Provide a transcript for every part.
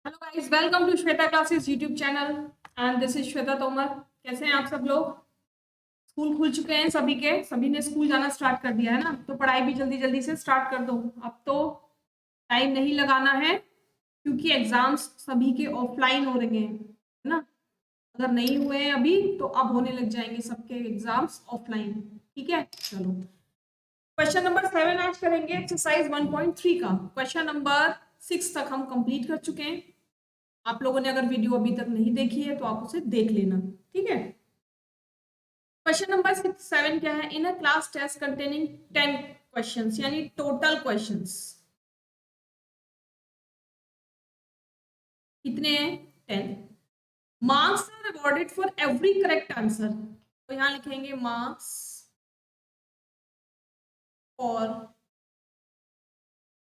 Hello guys, welcome to Shweta classes YouTube channel and this is Shweta Tomar. कैसे हैं आप सब लोग? स्कूल खुल चुके हैं सभी के, सभी ने स्कूल जाना स्टार्ट कर दिया है ना, तो पढ़ाई भी जल्दी जल्दी से स्टार्ट कर दो। अब तो टाइम नहीं लगाना है क्योंकि एग्जाम्स सभी के ऑफलाइन हो रहे हैं, है ना। अगर नहीं हुए हैं अभी तो अब होने लग जाएंगे सबके एग्जाम्स ऑफलाइन। ठीक है, चलो क्वेश्चन नंबर 7 आज करेंगे एक्सरसाइज 1.3 का। क्वेश्चन नंबर 6 तक हम कंप्लीट कर चुके हैं। आप लोगों ने अगर वीडियो अभी तक नहीं देखी है तो आप उसे देख लेना। ठीक है, क्वेश्चन नंबर 7 क्या है? In a class test containing 10 questions, यानी टोटल क्वेश्चंस कितने हैं? 10। Marks are awarded for every correct answer, तो यहां लिखेंगे marks for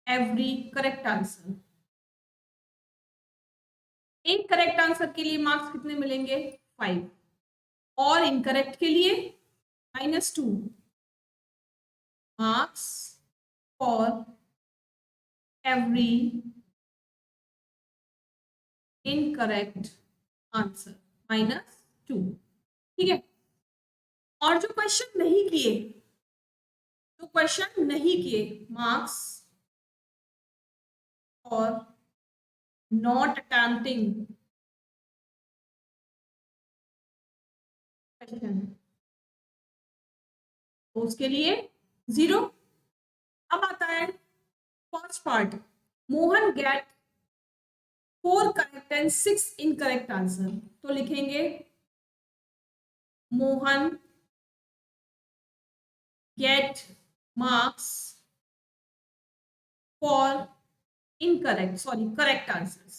every correct answer. एक करेक्ट आंसर के लिए मार्क्स कितने मिलेंगे? 5, और इनकरेक्ट के लिए -2 marks for every incorrect answer, -2। ठीक है, और जो क्वेश्चन नहीं किए, मार्क्स और नॉट अटेम्प्टिंग क्वेश्चन, तो उसके लिए 0। अब आता है first part, Mohan get 4 correct and 6 incorrect answer, तो लिखेंगे Mohan get marks for correct answers.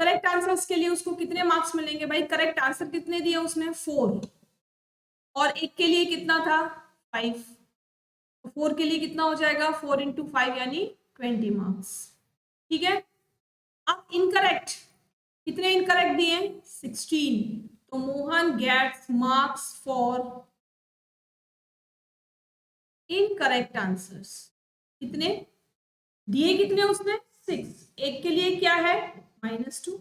Correct answers के लिए उसको कितने मार्क्स मिलेंगे भाई? करेक्ट आंसर कितने दिए उसने? 4, और एक के लिए कितना था? 5। तो 4 के लिए कितना हो जाएगा? 4 इंटू 5 यानी 20 मार्क्स। ठीक है, अब इनकरेक्ट कितने इनकरेक्ट दिए? 16। तो Mohan gets marks for incorrect answers. कितने दिए? कितने उसने? 6। एक के लिए क्या है? -2।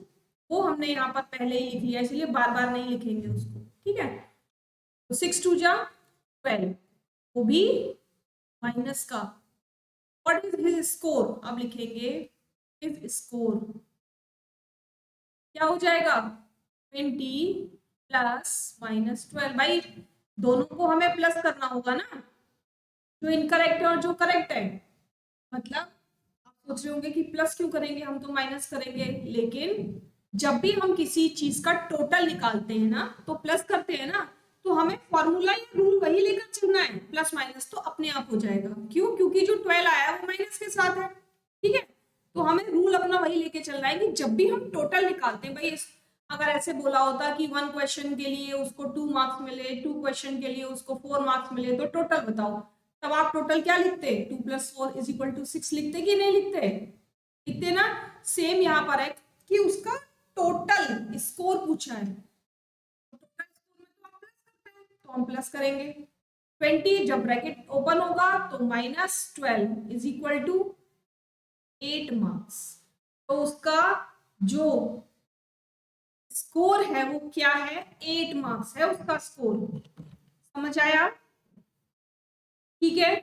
वो हमने यहाँ पर पहले ही लिख लिया, इसलिए बार बार नहीं लिखेंगे उसको। ठीक है, तो 6 2 जा 12, वो भी माइनस का। What is his score? अब लिखेंगे हिज स्कोर क्या हो जाएगा? 20 प्लस -12। भाई दोनों को हमें प्लस करना होगा ना, जो इनकरेक्ट है और जो करेक्ट है। मतलब आप सोच रहे होंगे कि प्लस क्यों करेंगे, हम तो माइनस करेंगे। लेकिन जब भी हम किसी चीज का टोटल निकालते हैं ना, तो प्लस करते हैं ना, तो हमें फॉर्मूला या रूल वही लेकर चलना है, प्लस माइनस तो अपने आप हो जाएगा। क्यों? क्योंकि जो 12 आया वो माइनस के साथ है। ठीक है, तो हमें रूल अपना वही लेके चलना है कि जब भी हम टोटल निकालते हैं, भाई अगर ऐसे बोला होता कि 1 क्वेश्चन के लिए उसको 2 मार्क्स मिले, 2 क्वेश्चन के लिए उसको 4 मार्क्स मिले, तो टोटल बताओ, तब आप टोटल क्या लिखते? 2 + 4 = 6 लिखते कि नहीं लिखते? लिखते ना। सेम यहाँ पर है कि उसका टोटल स्कोर पूछा है, टोटल स्कोर में तो आप प्लस करते हैं, तो हम प्लस करेंगे। 20 जब ब्रैकेट ओपन होगा तो -12 = 8 मार्क्स। तो उसका जो स्कोर है वो क्या है? 8 मार्क्स है उसका स्कोर। समझ आया? ठीक है,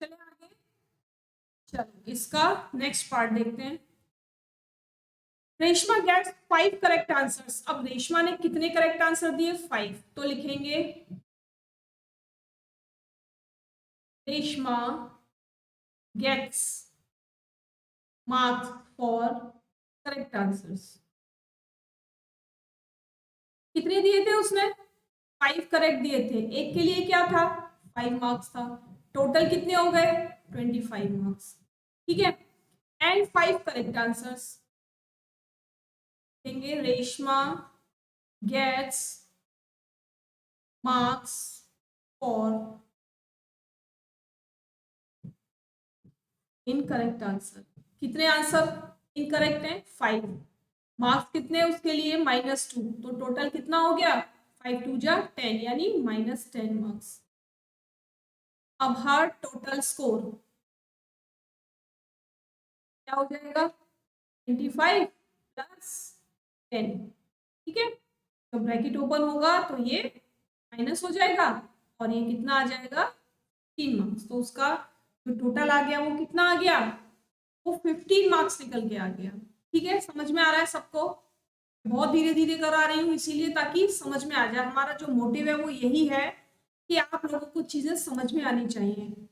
चले आगे। चलो इसका नेक्स्ट पार्ट देखते हैं। Reshma gets 5 correct answers. अब रेशमा ने कितने करेक्ट आंसर दिए? 5। तो लिखेंगे Reshma gets marks for correct answers. कितने दिए थे उसने? 5 करेक्ट दिए थे। एक के लिए क्या था? 5 मार्क्स था। टोटल कितने हो गए? 25 मार्क्स। ठीक है, एंड 5 करेक्ट आंसर्स। देंगे Reshma gets marks for incorrect answer. कितने आंसर इनकरेक्ट हैं? 5। मार्क्स कितने उसके लिए? -2। तो टोटल कितना हो गया? 5 2 जा 10, यानी -10 मार्क्स। अब हर टोटल स्कोर क्या हो जाएगा 25 प्लस 10। ठीक है, तो ब्रैकेट ओपन होगा तो ये माइनस हो जाएगा और ये कितना आ जाएगा 3 मार्क्स। तो उसका जो टोटल आ गया वो कितना आ गया, वो 15 मार्क्स निकल के आ गया। ठीक है, समझ में आ रहा है सबको? बहुत धीरे धीरे करा रही हूँ इसीलिए ताकि समझ में आ जाए। हमारा जो मोटिव है वो यही है कि आप लोगों को चीजें समझ में आनी चाहिए।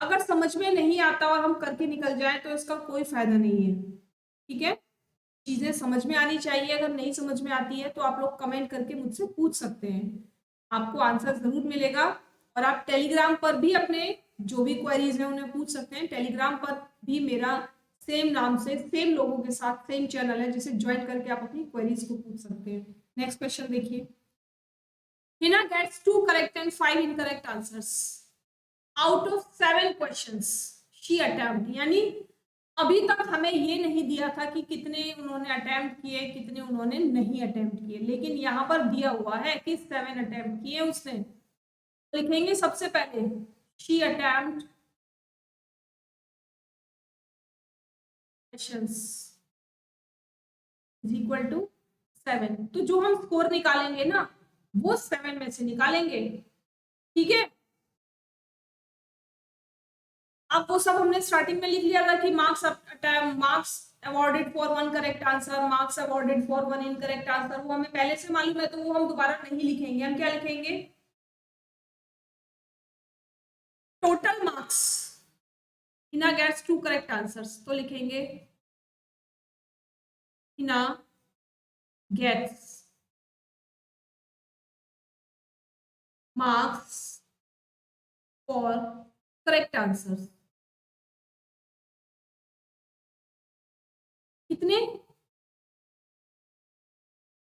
अगर समझ में नहीं आता और हम करके निकल जाए तो इसका कोई फायदा नहीं है। ठीक है, चीजें समझ में आनी चाहिए। अगर नहीं समझ में आती है तो आप लोग कमेंट करके मुझसे पूछ सकते हैं, आपको आंसर जरूर मिलेगा। और आप टेलीग्राम पर भी अपने जो भी क्वेरीज हैं उन्हें पूछ सकते हैं। टेलीग्राम पर भी मेरा सेम नाम से सेम लोगों के साथ सेम चैनल है, जिसे ज्वाइन करके आप अपनी क्वेरीज को पूछ सकते हैं। नेक्स्ट क्वेश्चन देखिए, Hina gets 2 correct and 5 incorrect answers out of 7 questions she attempt. यानी अभी तक हमें ये नहीं दिया था कि कितने उन्होंने अटेम्प्ट किए कितने उन्होंने नहीं अटेम्प्ट किए, लेकिन यहाँ पर दिया हुआ है कि 7 अटेम्प्ट किए उसने। लिखेंगे सबसे पहले she attempt questions is equal to 7। तो जो हम स्कोर निकालेंगे ना वो 7 में से निकालेंगे। ठीक है, अब वो सब हमने स्टार्टिंग में लिख लिया था कि marks awarded for 1 correct answer, marks awarded for 1 incorrect answer, वो हमें पहले से मालूम है तो वो हम दोबारा नहीं लिखेंगे। हम क्या लिखेंगे, total marks Hina gets 2 correct answers. तो लिखेंगे Hina gets marks for correct answers कितने,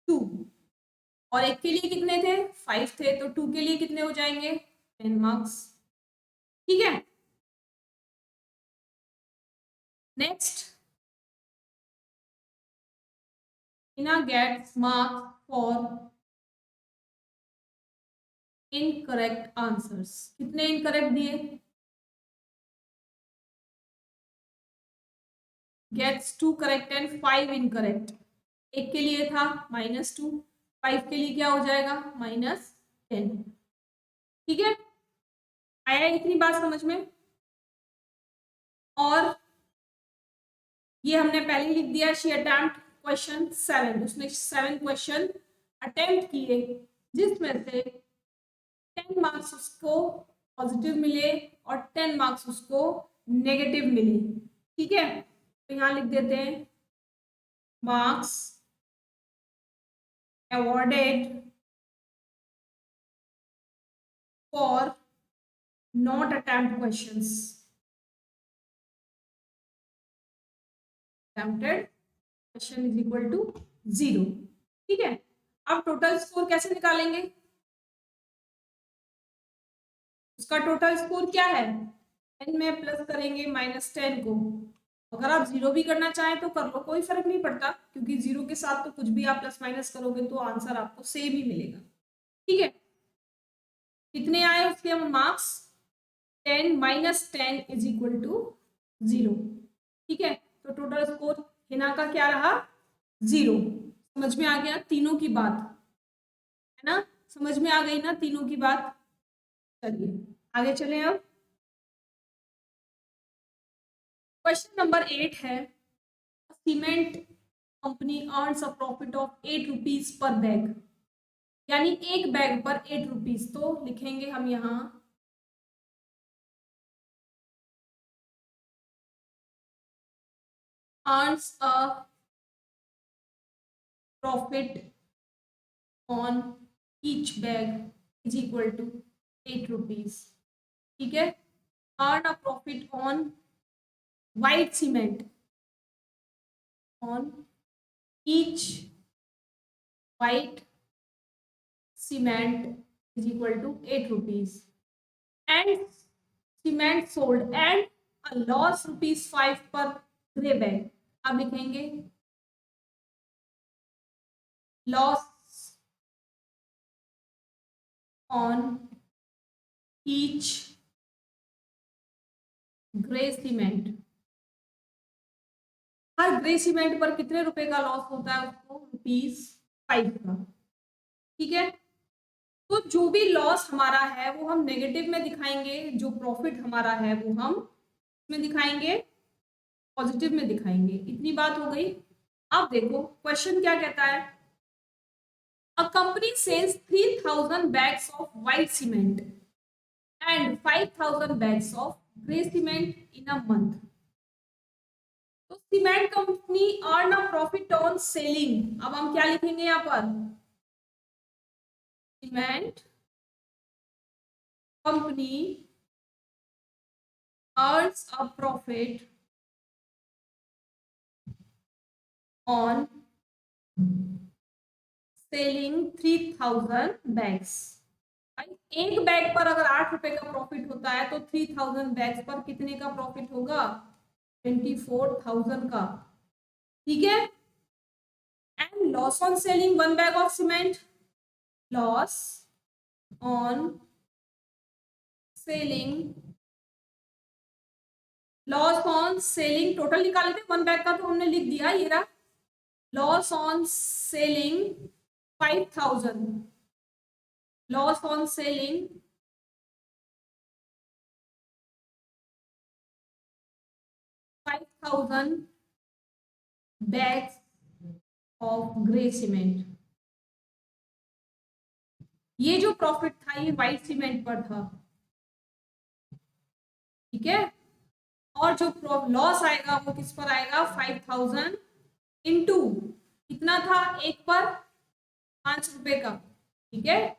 2। और एक के लिए कितने थे, 5 थे, तो 2 के लिए कितने हो जाएंगे 10 मार्क्स। ठीक है, next Hina gets marks for incorrect answers. कितने इनकरेक्ट दिए, गेट्स 2 करेक्ट एंड 5 इनकरेक्ट। एक के लिए था -2, 5 के लिए क्या हो जाएगा -10। ठीक है, आया इतनी बात समझ में? और ये हमने पहले ही लिख दिया, शी अटेम्प्ट क्वेश्चन 7। उसने 7 क्वेश्चन अटेम्प्ट किए जिसमें से 10 मार्क्स उसको पॉजिटिव मिले और 10 मार्क्स उसको नेगेटिव मिले। ठीक है, तो यहाँ लिख देते हैं marks awarded for not attempt questions, attempted question is equal to 0। ठीक है, अब टोटल स्कोर कैसे निकालेंगे, उसका टोटल स्कोर क्या है, 10 में प्लस करेंगे -10 को। अगर आप 0 भी करना चाहें तो कर लो, कोई फर्क नहीं पड़ता, क्योंकि 0 के साथ तो कुछ भी आप प्लस माइनस करोगे तो आंसर आपको सेम ही मिलेगा। ठीक है, कितने आए उसके मार्क्स, 10 - 10 इज इक्वल टू 0। ठीक है, तो टोटल स्कोर हिना का क्या रहा, 0। समझ में आ गया तीनों की बात, है ना? समझ में आ गई ना तीनों की बात? चलिए आगे चले। अब क्वेश्चन नंबर 8 है, cement company earns a profit of 8 rupees per bag. यानी एक बैग पर 8 रुपीज। तो लिखेंगे हम यहाँ earns a profit on each bag is equal to 8 rupees. ठीक है, earn a profit on white cement on each white cement is equal to 8 rupees and cement sold and a loss ₹5 per grey bag। अब लिखेंगे loss on each grey cement grey cement पर कितने रुपए का loss होता है उसको? ₹5 का। ठीक है, तो जो भी लॉस हमारा है वो हम नेगेटिव में दिखाएंगे, जो प्रॉफिट हमारा है वो हम में दिखाएंगे, पॉजिटिव में दिखाएंगे। इतनी बात हो गई। अब देखो क्वेश्चन क्या कहता है, a company sells 3000 bags of white cement and 5000 bags of grey cement in a month. तो cement company earn a profit on selling. अब हम क्या लिखेंगे यहाँ पर, cement company earns a profit on selling 3000 bags. एक बैग पर अगर 8 रुपए का प्रॉफिट होता है तो 3000 बैग्स पर कितने का प्रॉफिट होगा? 24,000 का। ठीक है, and loss on selling 1 bag of cement, loss on selling, loss on selling total निकाले थे 1 बैग का तो हमने लिख दिया, ये रहा loss on selling 5000, loss on selling 5000 bags of grey cement. ये जो प्रॉफिट था ये व्हाइट सीमेंट पर था। ठीक है, और जो लॉस आएगा वो किस पर आएगा? 5000 इंटू कितना था एक पर? 5 रुपए का। ठीक है,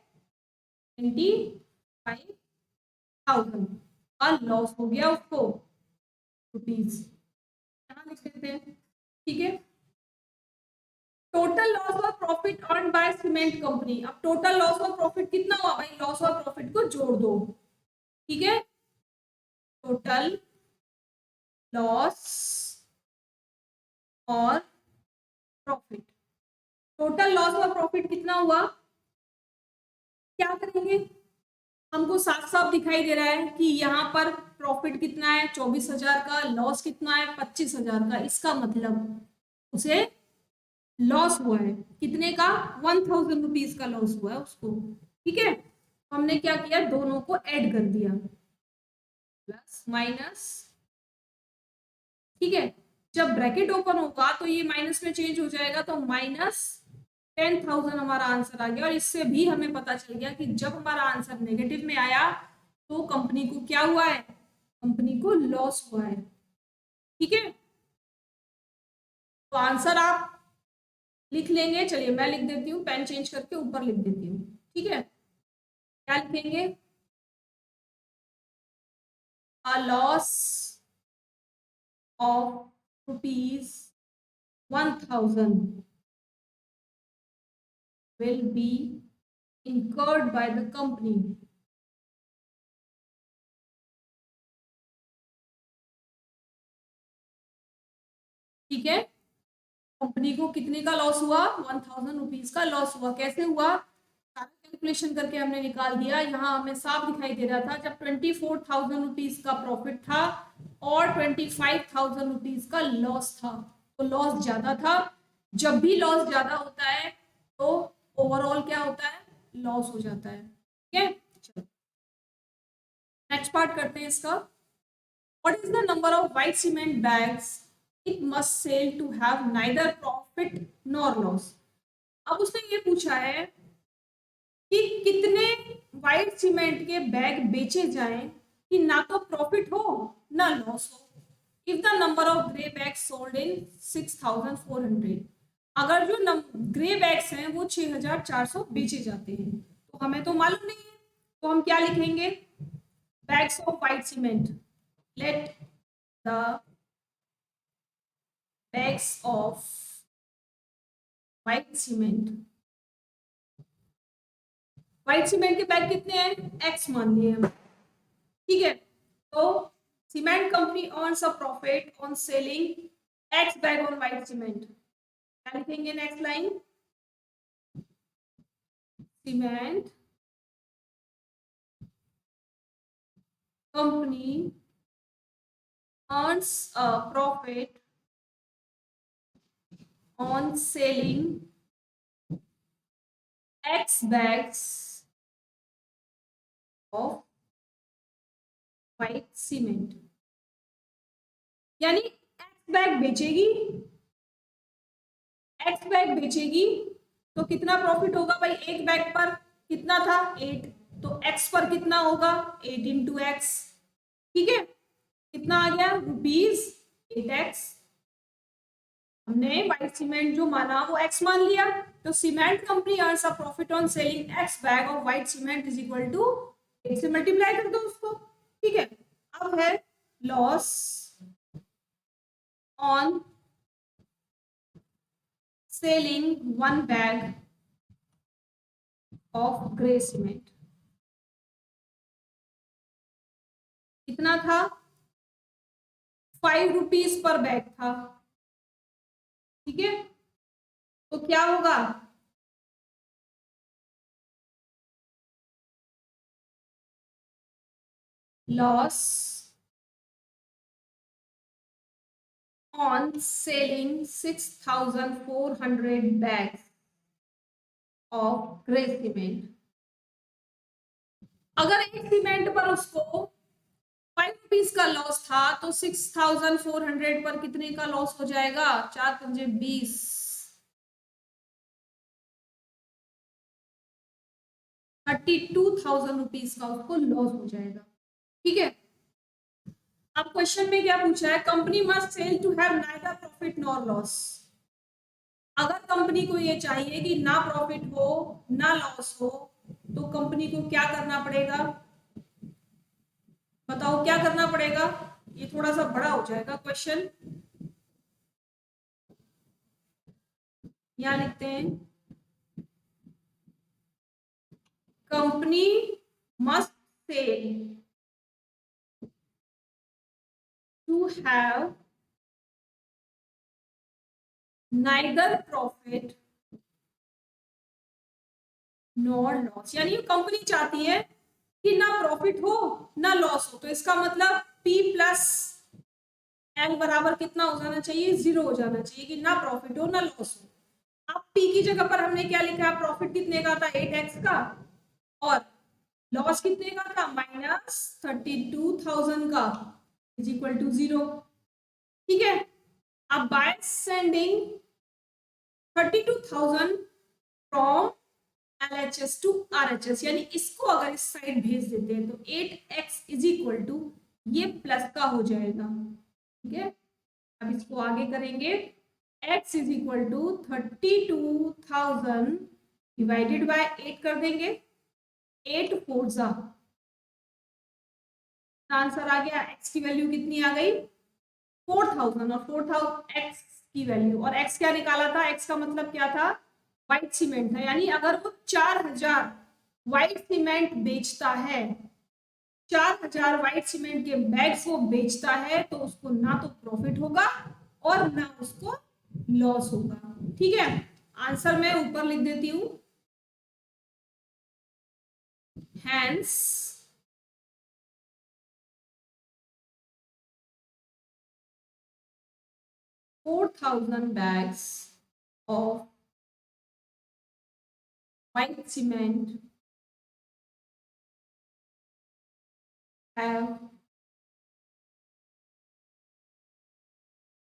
25,000 का लॉस हो गया उसको रुपीज, यहाँ लिख देते हैं। ठीक है, टोटल लॉस और profit earn by cement company. अब टोटल लॉस और प्रॉफिट कितना हुआ भाई? लॉस और प्रॉफिट को जोड़ दो। ठीक है, टोटल लॉस और प्रॉफिट, टोटल लॉस और प्रॉफिट कितना हुआ? क्या करेंगे, हमको साफ साफ दिखाई दे रहा है कि यहाँ पर प्रॉफिट कितना है? 24,000 का। लॉस कितना है? 25,000 का। इसका मतलब उसे लॉस हुआ है कितने का? 1000 रुपीज का लॉस हुआ है उसको। ठीक है, हमने क्या किया, दोनों को ऐड कर दिया, प्लस माइनस। ठीक है, जब ब्रैकेट ओपन होगा तो ये माइनस में चेंज हो जाएगा, तो -10,000 हमारा आंसर आ गया। और इससे भी हमें पता चल गया कि जब हमारा आंसर नेगेटिव में आया तो कंपनी को क्या हुआ है? कंपनी को लॉस हुआ है। ठीक है, तो आंसर आप लिख लेंगे। चलिए मैं लिख देती हूँ, पेन चेंज करके ऊपर लिख देती हूँ। ठीक है, क्या लिखेंगे? A loss of ₹1,000 will be incurred by the company ठीक है, कंपनी को कितने का लॉस हुआ? 1000 रुपीज का लॉस हुआ। कैसे हुआ? सारा कैलकुलेशन करके हमने निकाल दिया। यहाँ हमें साफ दिखाई दे रहा था जब 24,000 रुपीज का प्रॉफिट था और 25,000 रुपीज का लॉस था, तो लॉस ज्यादा था। जब भी लॉस ज्यादा होता है तो ओवरऑल क्या होता है? लॉस हो जाता है। ठीक है, चलो नेक्स्ट पार्ट करते हैं इसका। What is the number of white cement bags it must sell to have neither profit nor loss? अब उसने ये पूछा है कि कितने व्हाइट सीमेंट के बैग बेचे जाएं कि ना तो प्रॉफिट हो ना लॉस हो। If the number of grey bag sold in 6,400, अगर जो ग्रे बैग्स हैं वो 6,400 बेचे जाते हैं, तो हमें तो मालूम नहीं है, तो हम क्या लिखेंगे? Bags of white cement, let the bags of white cement, white cement के बैग कितने हैं? एक्स मान लिए हम। ठीक है, तो cement company earns a profit on selling x bag on white cement. क्या लिखेंगे next line? Cement company earns a profit on selling X bags of white cement, यानी X बैग बेचेगी, X बैग बेचेगी तो कितना प्रॉफिट होगा भाई, एक bag पर कितना था 8, तो X पर कितना होगा 8 इंटू एक्स, ठीक है, कितना आ गया रुपीज 8x। हमने व्हाइट सीमेंट जो माना वो x मान लिया, तो cement company earns a profit on selling x bag of white cement is equal to 8 से मल्टीप्लाई कर दो उसको, ठीक है। अब है loss on selling 1 bag of grey cement, कितना था 5 रुपीज पर बैग था, ठीक है, तो क्या होगा loss on selling 6,400 bags of grey cement. अगर एक सीमेंट पर उसको 5 रुपीज का लॉस था तो 6,400 पर कितने का लॉस हो जाएगा, 4 पंजे 20, 32,000 रुपीज का उसको लॉस हो जाएगा, ठीक है। अब क्वेश्चन में क्या पूछा है, company must sell to have neither profit nor loss. अगर कंपनी को ये चाहिए कि ना प्रॉफिट हो ना लॉस हो, तो कंपनी को क्या करना पड़ेगा, बताओ क्या करना पड़ेगा। ये थोड़ा सा बड़ा हो जाएगा क्वेश्चन, यहां लिखते हैं company must sell to have neither profit nor loss, यानी कंपनी चाहती है कि ना प्रॉफिट हो ना लॉस हो, तो इसका मतलब P प्लस एल बराबर कितना हो जाना चाहिए, 0 हो जाना चाहिए, कि ना प्रॉफिट हो ना लॉस हो। अब P की जगह पर हमने क्या लिखा है, प्रॉफिट कितने का था 8x का, और लॉस कितने का था -32,000 का, इज इक्वल टू 0, ठीक है। अब by sending 32,000 from LHS to RHS, यानी इसको अगर इस साइड भेज देते हैं तो 8x इज इक्वल टू ये प्लस का हो जाएगा, ठीक है। अब इसको आगे करेंगे, x is equal to 32,000 divided by 8 कर देंगे, 8 4 जा, आंसर आ गया, x की वैल्यू कितनी आ गई 4,000, और 4,000 x की वैल्यू, और x क्या निकाला था, x का मतलब क्या था व्हाइट सीमेंट था, यानी अगर वो 4,000 व्हाइट सीमेंट बेचता है, 4,000 व्हाइट सीमेंट के बैग्स वो बेचता है, तो उसको ना तो प्रॉफिट होगा और ना उसको लॉस होगा, ठीक है। आंसर मैं ऊपर लिख देती हूं, hence 4,000 bags of white cement have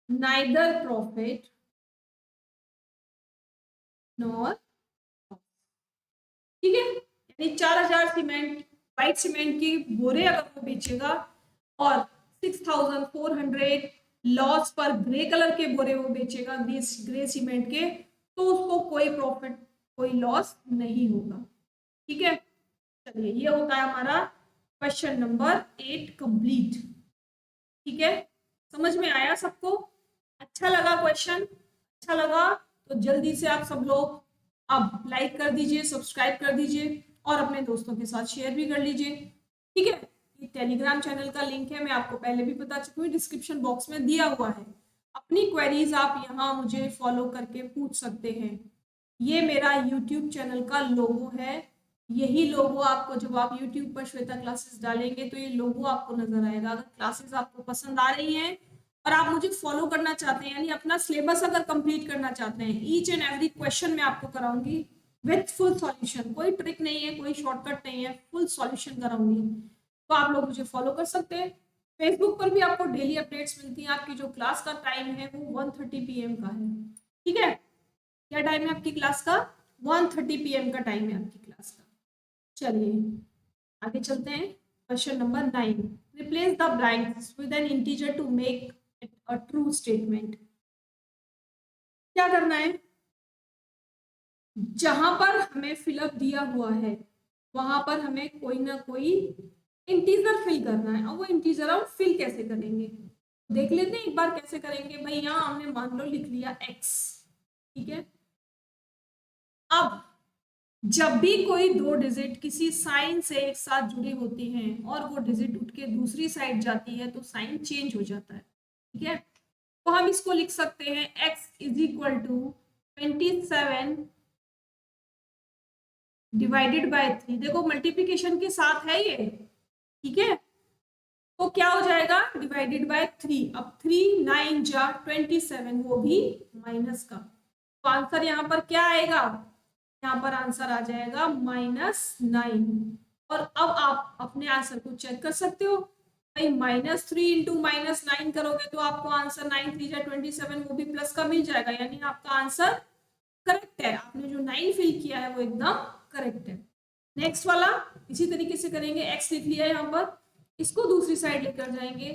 neither profit nor loss, ठीक है। यानी 4,000 सीमेंट व्हाइट सीमेंट की बोरे अगर वो बेचेगा और 6,400 लॉस पर ग्रे कलर के बोरे वो बेचेगा ग्रे सीमेंट के, तो उसको कोई प्रॉफिट कोई लॉस नहीं होगा, ठीक है। चलिए ये होता है हमारा क्वेश्चन नंबर 8 कंप्लीट, ठीक है। समझ में आया सबको, अच्छा लगा क्वेश्चन, अच्छा लगा तो जल्दी से आप सब लोग अब लाइक कर दीजिए, सब्सक्राइब कर दीजिए और अपने दोस्तों के साथ शेयर भी कर लीजिए, ठीक है। ये टेलीग्राम चैनल का लिंक है, मैं आपको पहले भी बता चुकी हूँ, डिस्क्रिप्शन बॉक्स में दिया हुआ है। अपनी क्वेरीज आप यहाँ मुझे फॉलो करके पूछ सकते हैं। ये मेरा यूट्यूब चैनल का लोगो है, यही लोगो आपको जब आप यूट्यूब पर श्वेता क्लासेस डालेंगे तो ये लोगो आपको नजर आएगा। अगर क्लासेस आपको पसंद आ रही हैं और आप मुझे फॉलो करना चाहते हैं, यानी अपना सिलेबस अगर कंप्लीट करना चाहते हैं, ईच एंड एवरी क्वेश्चन मैं आपको कराऊंगी विथ फुल सॉल्यूशन, कोई ट्रिक नहीं है, कोई शॉर्टकट नहीं है, फुल सॉल्यूशन कराऊंगी। तो आप लोग मुझे फॉलो कर सकते हैं। फेसबुक पर भी आपको डेली अपडेट्स मिलती हैं। आपकी जो क्लास का टाइम है वो 1:30 PM का है। ठीक है, क्या टाइम है आपकी क्लास का? 1:30 PM का टाइम है आपकी क्लास का। चलिए आगे चलते हैं। Question number 9, replace the blanks with an integer to make it a true statement. क्या करना है? जहां पर हमें फिलअप दिया हुआ है वहां पर हमें कोई ना कोई इंटीजर फिल करना है। और वो इंटीजर हम फिल कैसे करेंगे देख लेते हैं एक बार कैसे करेंगे। भाई यहाँ हमने मान लो लिख लिया x, ठीक है। अब जब भी कोई दो डिजिट किसी साइन से एक साथ जुड़ी होती हैं और वो डिजिट उठ के दूसरी साइड जाती है तो साइन चेंज हो जाता है, ठीक है। तो हम इसको लिख सकते हैं x is equal to 27 divided by 3। देखो मल्टीप्लीकेशन के साथ है ये, ठीक है। तो क्या हो जाएगा? Divided by 3। अब 3 9 जा 27, वो भी माइनस का। तो आंसर यहाँ पर क्या आएगा? यहाँ पर आंसर आ जाएगा -9। और अब आप अपने आंसर को चेक कर सकते हो। भाई -3 इंटू -9 करोगे तो आपको आंसर 9 3 जा 27, वो भी प्लस का मिल जाएगा। यानी आपका आंसर करेक्ट है। आपने जो 9 फिल किया है वो एकदम करेक्ट है। नेक्स्ट वाला इसी तरीके से करेंगे। x लिख लिया है यहाँ पर, इसको दूसरी साइड लेकर जाएंगे।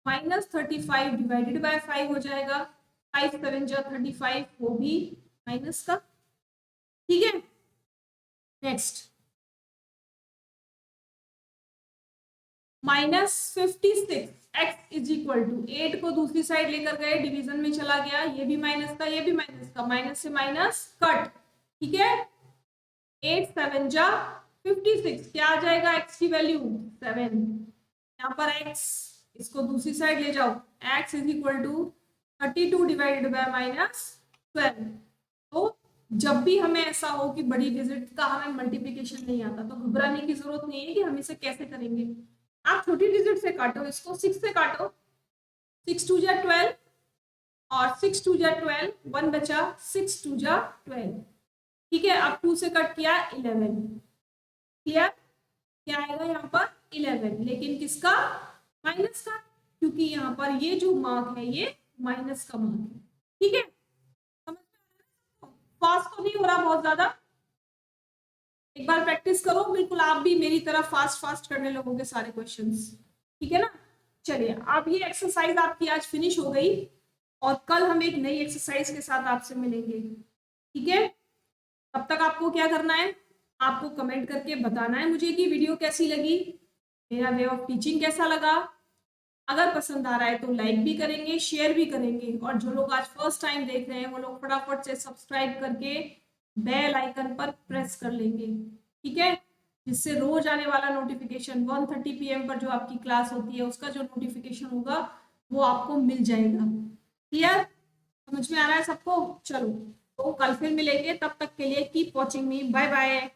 -35 डिवाइडेड बाय 5 हो जाएगा। 5 7 जा 35, वो भी माइनस का, ठीक है। Next -56 x is equal to 8 को दूसरी साइड लेकर गए, डिवीजन में चला गया, ये भी माइनस का, ये भी माइनस का, माइनस से माइनस कट, ठीक है। 8 7 जा 56, क्या आ जाएगा x की वैल्यू? 7। यहाँ पर x, इसको दूसरी साइड ले जाओ, x is equal to 32 divided by -12। तो जब भी हमें ऐसा हो कि बड़ी डिजिट का हमें मल्टीप्लिकेशन नहीं आता तो घबराने की जरूरत नहीं है कि हम इसे कैसे करेंगे। आप छोटी डिजिट से काटो, इसको 6 से काटो, 6 2 जा 12 और 6 2 जा 12, 1 बचा, 6 2 जा 12, ठीक है। अब 2 से कट किया 11, क्लियर। क्या आएगा यहाँ पर? 11, लेकिन किसका? माइनस का, क्योंकि यहाँ पर ये जो मार्क है ये माइनस का मार्क है, ठीक है। समझ में? फास्ट तो नहीं हो रहा बहुत ज्यादा, एक बार प्रैक्टिस करो, बिल्कुल आप भी मेरी तरह फास्ट फास्ट करने लगोगे सारे क्वेश्चंस, ठीक है ना। चलिए अब ये एक्सरसाइज आपकी आज फिनिश हो गई और कल हम एक नई एक्सरसाइज के साथ आपसे मिलेंगे, ठीक है। तब तक आपको क्या करना है? आपको कमेंट करके बताना है मुझे कि वीडियो कैसी लगी, मेरा वे ऑफ टीचिंग कैसा लगा। अगर पसंद आ रहा है तो लाइक भी करेंगे, शेयर भी करेंगे, और जो लोग आज फर्स्ट टाइम देख रहे हैं वो लोग फटाफट से सब्सक्राइब करके बेल आइकन पर प्रेस कर लेंगे, ठीक है। जिससे रोज आने वाला नोटिफिकेशन 1:30 PM पर जो आपकी क्लास होती है उसका जो नोटिफिकेशन होगा वो आपको मिल जाएगा। क्लियर? समझ में आ रहा है सबको? चलो तो कल फिर मिलेंगे, तब तक के लिए keep watching me, bye bye.